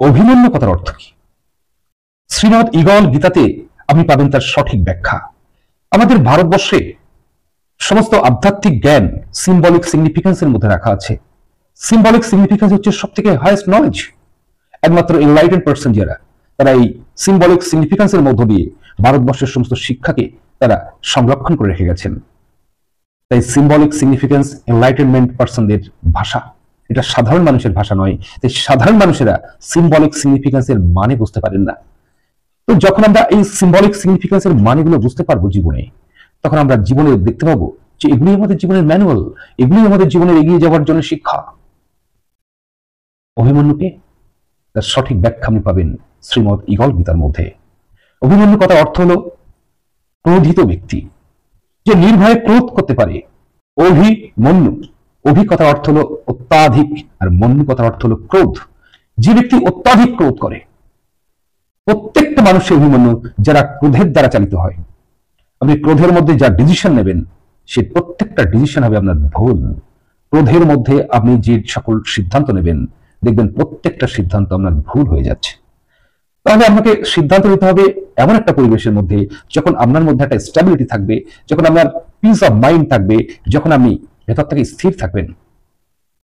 অভিমন্যু কথার অর্থ কি? শ্রীমদ ঈগল গীতাতে আপনি পাবেন তার সঠিক ব্যাখ্যা। আমাদের ভারতবর্ষে সমস্ত আধ্যাত্মিক জ্ঞান সিম্বলিক সিগনিফিকেন্সের মধ্যে রাখা আছে। সিম্বলিক সিগনিফিকেন্স হচ্ছে সব থেকে হাইয়েস্ট নলেজ। একমাত্র এনলাইটেন্ড পার্সন যারা, তারা এই সিম্বলিক সিগনিফিকেন্সের মধ্য দিয়ে ভারতবর্ষের সমস্ত শিক্ষাকে তারা সংরক্ষণ করে রেখে গেছেন। তাই সিম্বলিক সিগনিফিকেন্স এনলাইটেনমেন্ট পার্সনদের ভাষা, এটা সাধারণ মানুষের ভাষা নয়। তাই সাধারণ মানুষেরা সিম্বলিক সিগনিফিকেন্সের মানে বুঝতে পারেন না। তো যখন আমরা এই সিম্বলিক সিগনিফিকেন্সের মানেগুলো বুঝতে পারবো জীবনে, তখন আমরা জীবনে দেখতে পাবো যে এগুলি আমাদের জীবনের ম্যানুয়াল, এগুলি আমাদের জীবনের এগিয়ে যাওয়ার জন্য শিক্ষা। অভিমন্যুকে তার সঠিক ব্যাখ্যা আপনি পাবেন শ্রীমদ ঈগল গীতার মধ্যে। অভিমন্যু কথার অর্থ হলো ক্রোধিত ব্যক্তি, যে নির্ভয়ে ক্রোধ করতে পারে। অভিমন্যু, অভি কথার অর্থ হলো অত্যাধিক, আর মন্যু কথার অর্থ হলো ক্রোধ। যে ব্যক্তি অত্যাধিক ক্রোধ করে, প্রত্যেকটা মানুষের অভিমন্যু যারা ক্রোধের দ্বারা চালিত হয়। আপনি ক্রোধের মধ্যে যা ডিসিশন নেবেন, সে প্রত্যেকটা ডিসিশন হবে আপনার ভুল। ক্রোধের মধ্যে আপনি যে সকল সিদ্ধান্ত নেবেন, দেখবেন প্রত্যেকটা সিদ্ধান্ত আপনার ভুল হয়ে যাচ্ছে। তাহলে আপনাকে সিদ্ধান্ত নিতে হবে এমন একটা পরিবেশের মধ্যে, যখন আপনার মধ্যে একটা স্টেবিলিটি থাকবে, যখন আপনার পিস অফ মাইন্ড থাকবে, যখন আপনি ভেতর থেকে স্থির থাকবেন।